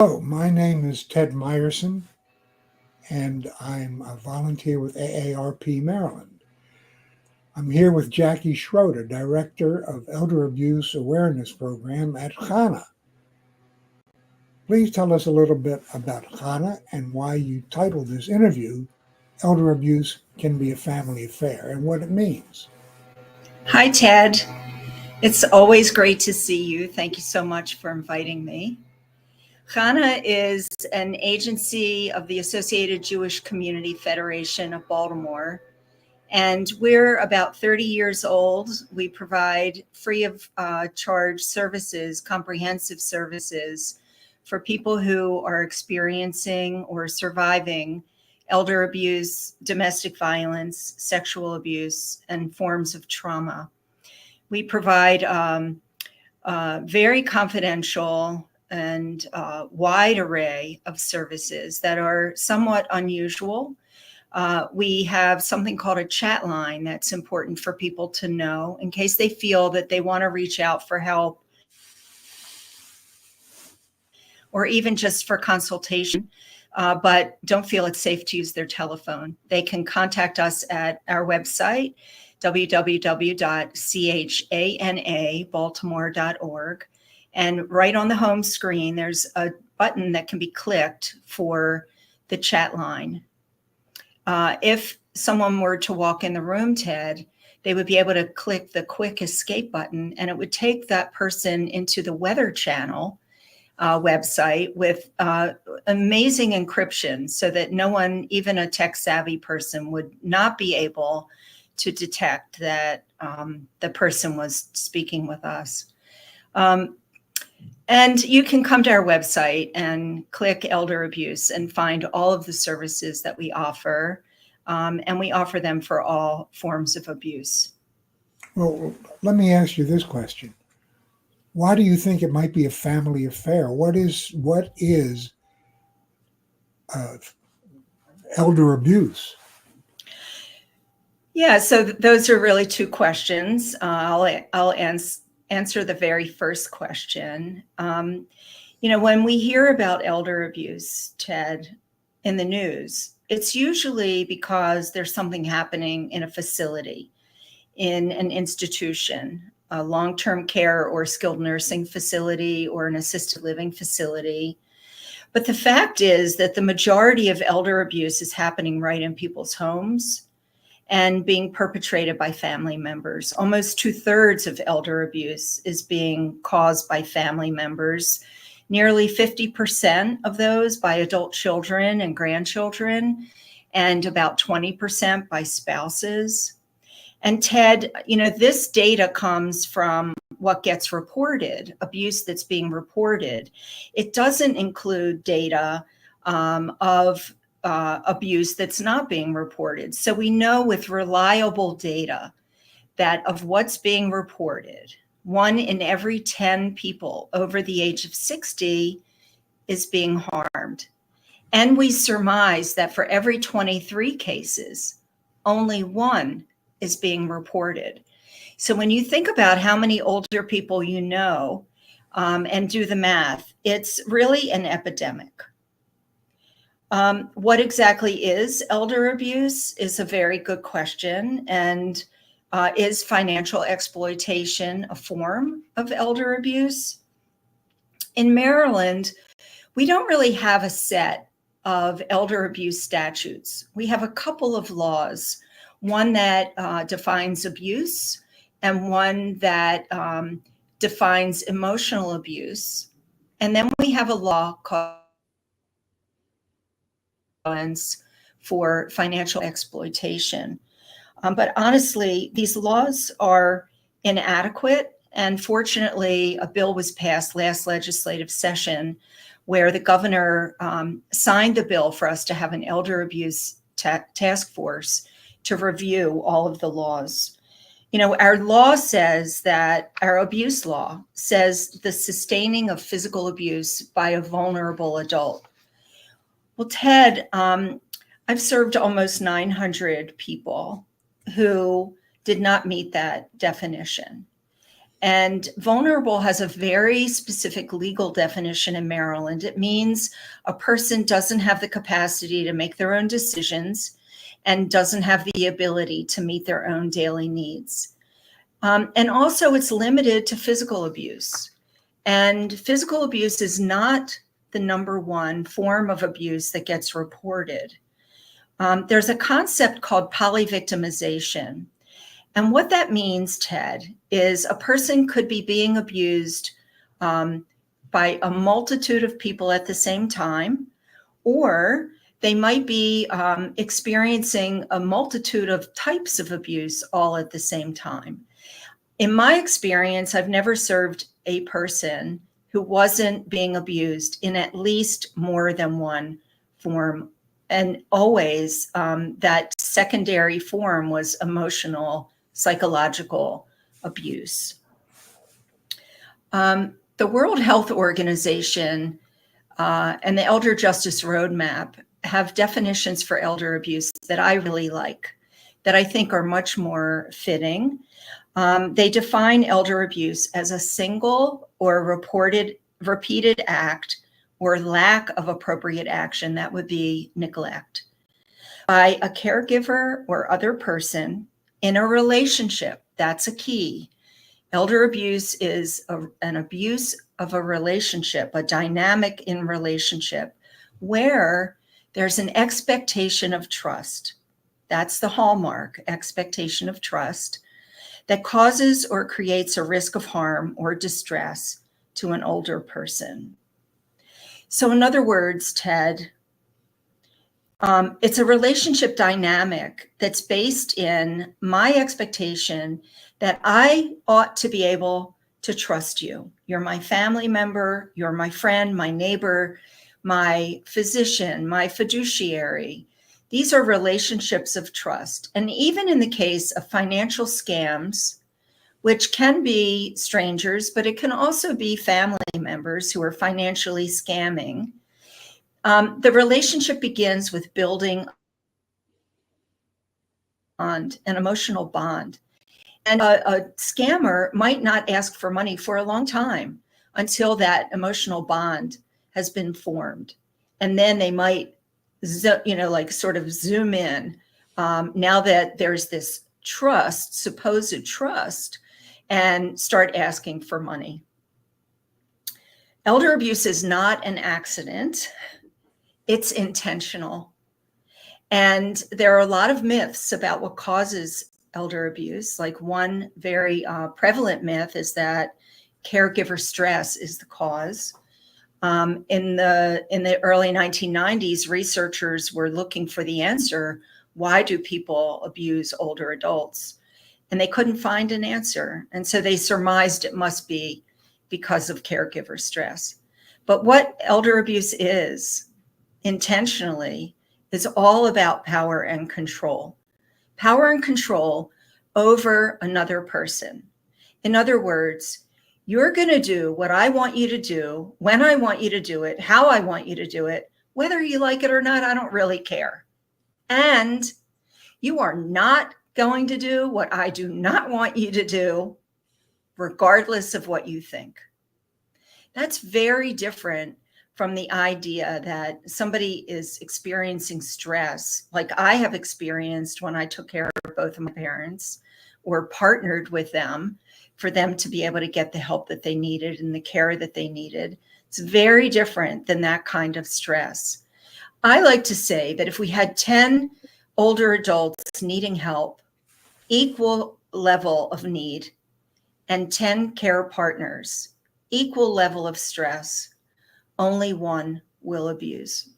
Hello, my name is Ted Meyerson, and I'm a volunteer with AARP Maryland. I'm here with Jacke Schroeder, Director of Elder Abuse Awareness Program at CHANA. Please tell us a little bit about CHANA and why you titled this interview, Elder Abuse Can Be a Family Affair, and what it means. Hi, Ted. It's always great to see you. Thank you so much for inviting me. CHANA is an agency of the Associated Jewish Community Federation of Baltimore, and we're about 30 years old. We provide free of charge services, comprehensive services for people who are experiencing or surviving elder abuse, domestic violence, sexual abuse, and forms of trauma. We provide very confidential and wide array of services that are somewhat unusual. We have something called a chat line that's important for people to know in case they feel that they want to reach out for help or even just for consultation, but don't feel it's safe to use their telephone. They can contact us at our website, www.chanabaltimore.org. And right on the home screen, there's a button that can be clicked for the chat line. If someone were to walk in the room, Ted, they would be able to click the quick escape button, and it would take that person into the Weather Channel website with amazing encryption so that no one, even a tech-savvy person, would not be able to detect that the person was speaking with us. And you can come to our website and click Elder Abuse and find all of the services that we offer. And we offer them for all forms of abuse. Well, let me ask you this question. Why do you think it might be a family affair? What is elder abuse? Yeah, so those are really two questions. I'll answer the very first question. When we hear about elder abuse, Ted, in the news, it's usually because there's something happening in a facility, in an institution, a long-term care or skilled nursing facility or an assisted living facility. But the fact is that the majority of elder abuse is happening right in people's homes and being perpetrated by family members. Almost 2/3 of elder abuse is being caused by family members. Nearly 50% of those by adult children and grandchildren, and about 20% by spouses. And Ted, this data comes from what gets reported, abuse that's being reported. It doesn't include data of abuse that's not being reported. So we know with reliable data that of what's being reported, 1 in every 10 people over the age of 60 is being harmed. And we surmise that for every 23 cases, only 1 is being reported. So when you think about how many older people you know and do the math, it's really an epidemic. What exactly is elder abuse is a very good question. And is financial exploitation a form of elder abuse? In Maryland, we don't really have a set of elder abuse statutes. We have a couple of laws, one that defines abuse and one that defines emotional abuse. And then we have a law called for financial exploitation. But honestly, these laws are inadequate. And fortunately, a bill was passed last legislative session where the governor signed the bill for us to have an elder abuse task force to review all of the laws. Our law says that, our abuse law says the sustaining of physical abuse by a vulnerable adult. Well, Ted, I've served almost 900 people who did not meet that definition. And vulnerable has a very specific legal definition in Maryland. It means a person doesn't have the capacity to make their own decisions and doesn't have the ability to meet their own daily needs. And also it's limited to physical abuse. And physical abuse is not the number one form of abuse that gets reported. There's a concept called polyvictimization. And what that means, Ted, is a person could be being abused by a multitude of people at the same time, or they might be experiencing a multitude of types of abuse all at the same time. In my experience, I've never served a person who wasn't being abused in at least more than one form. And always that secondary form was emotional, psychological abuse. The World Health Organization and the Elder Justice Roadmap have definitions for elder abuse that I really like, that I think are much more fitting. They define elder abuse as a single or repeated act or lack of appropriate action, that would be neglect, by a caregiver or other person in a relationship. That's a key. Elder abuse is an abuse of a relationship, a dynamic in relationship, where there's an expectation of trust. That's the hallmark, expectation of trust, that causes or creates a risk of harm or distress to an older person. So in other words, Ted, it's a relationship dynamic that's based in my expectation that I ought to be able to trust you. You're my family member, you're my friend, my neighbor, my physician, my fiduciary. These are relationships of trust. And even in the case of financial scams, which can be strangers, but it can also be family members who are financially scamming, the relationship begins with building an emotional bond. And a scammer might not ask for money for a long time until that emotional bond has been formed. And then they might, sort of zoom in now that there's this trust, supposed trust, and start asking for money. Elder abuse is not an accident. It's intentional. And there are a lot of myths about what causes elder abuse. Like one very prevalent myth is that caregiver stress is the cause. In the early 1990s, researchers were looking for the answer, why do people abuse older adults? And they couldn't find an answer. And so they surmised it must be because of caregiver stress. But what elder abuse is, intentionally, is all about power and control. Power and control over another person. In other words, you're going to do what I want you to do, when I want you to do it, how I want you to do it, whether you like it or not, I don't really care. And you are not going to do what I do not want you to do, regardless of what you think. That's very different from the idea that somebody is experiencing stress, like I have experienced when I took care of both of my parents or partnered with them for them to be able to get the help that they needed and the care that they needed. It's very different than that kind of stress. I like to say that if we had 10 older adults needing help, equal level of need, and 10 care partners, equal level of stress, only one will abuse.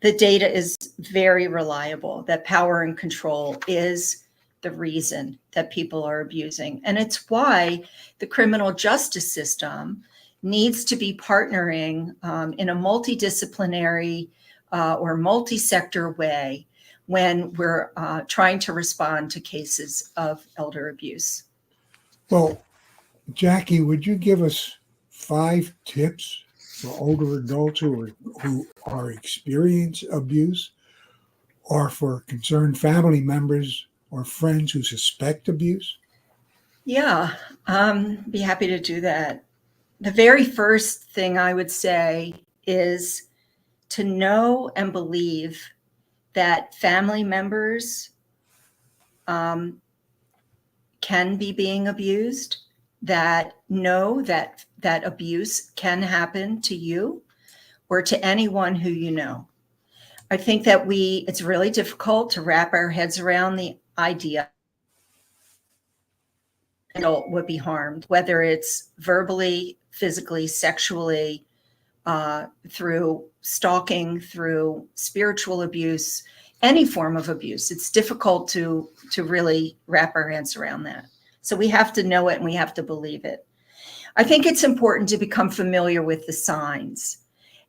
The data is very reliable that power and control is the reason that people are abusing. And it's why the criminal justice system needs to be partnering in a multidisciplinary or multi-sector way when we're trying to respond to cases of elder abuse. Well, Jackie, would you give us 5 tips for older adults who are experiencing abuse, or for concerned family members or friends who suspect abuse? Yeah, be happy to do that. The very first thing I would say is to know and believe that family members can be being abused, that know that abuse can happen to you or to anyone who you know. I think that it's really difficult to wrap our heads around the idea an adult would be harmed, whether it's verbally, physically, sexually, through stalking, through spiritual abuse, any form of abuse. It's difficult to really wrap our hands around that. So we have to know it and we have to believe it. I think it's important to become familiar with the signs.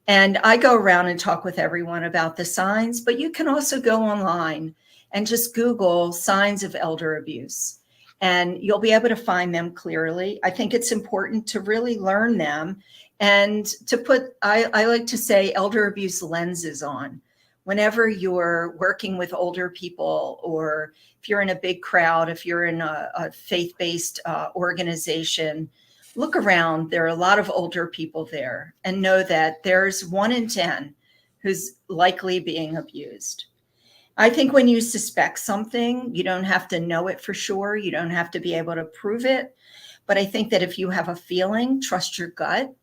And I go around and talk with everyone about the signs, but you can also go online and just Google signs of elder abuse, and you'll be able to find them clearly. I think it's important to really learn them and to put, I like to say, elder abuse lenses on. Whenever you're working with older people, or if you're in a big crowd, if you're in a faith-based organization, look around. There are a lot of older people there, and know that there's 1 in 10 who's likely being abused. I think when you suspect something, you don't have to know it for sure. You don't have to be able to prove it. But I think that if you have a feeling, trust your gut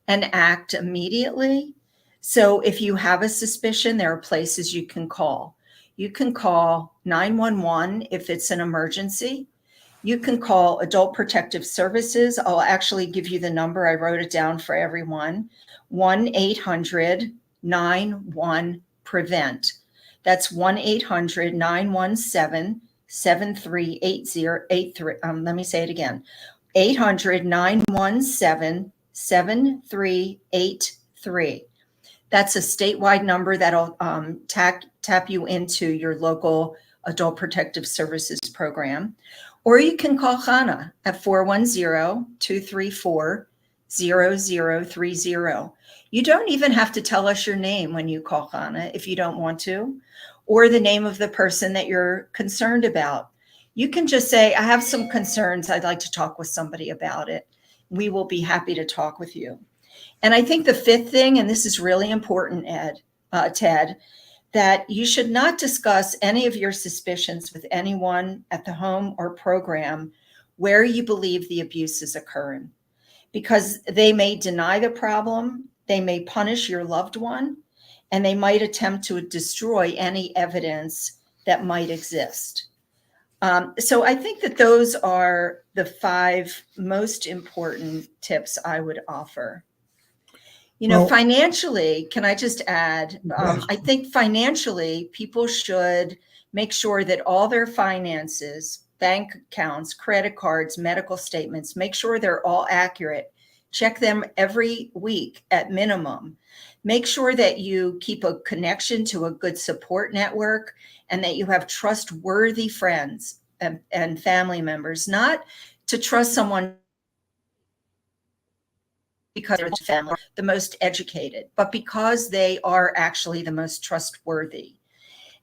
and act immediately. So if you have a suspicion, there are places you can call. You can call 911 if it's an emergency. You can call Adult Protective Services. I'll actually give you the number. I wrote it down for everyone. 1-800-91-PREVENT. That's 1-800-917-7383. Let me say it again. 800-917-7383. That's a statewide number that'll tap you into your local Adult Protective Services program. Or you can call CHANA at 410-234-0030. You don't even have to tell us your name when you call CHANA if you don't want to, or the name of the person that you're concerned about. You can just say, I have some concerns. I'd like to talk with somebody about it. We will be happy to talk with you. And I think the fifth thing, and this is really important, Ted, that you should not discuss any of your suspicions with anyone at the home or program where you believe the abuse is occurring, because they may deny the problem, they may punish your loved one, and they might attempt to destroy any evidence that might exist. So I think that those are the 5 most important tips I would offer. Financially, can I just add, Yes. I think financially, people should make sure that all their finances, bank accounts, credit cards, medical statements, make sure they're all accurate. Check them every week at minimum. Make sure that you keep a connection to a good support network and that you have trustworthy friends and family members, not to trust someone because they're the family, the most educated, but because they are actually the most trustworthy.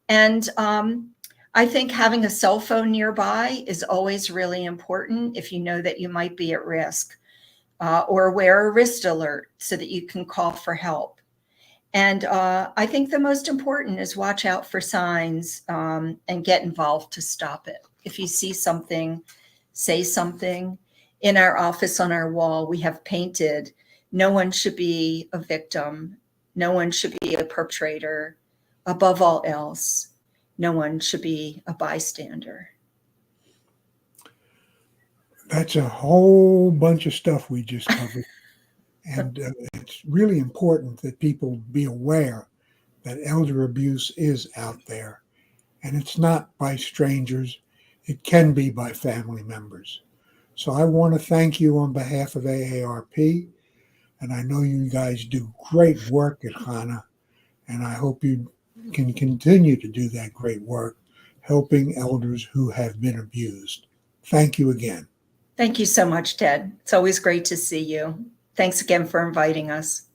And I think having a cell phone nearby is always really important if you know that you might be at risk, or wear a wrist alert so that you can call for help. And I think the most important is watch out for signs and get involved to stop it. If you see something, say something. In our office on our wall, we have painted, no one should be a victim. No one should be a perpetrator. Above all else, no one should be a bystander. That's a whole bunch of stuff we just covered. And it's really important that people be aware that elder abuse is out there. And it's not by strangers. It can be by family members. So I want to thank you on behalf of AARP. And I know you guys do great work at CHANA. And I hope you can continue to do that great work, helping elders who have been abused. Thank you again. Thank you so much, Ted. It's always great to see you. Thanks again for inviting us.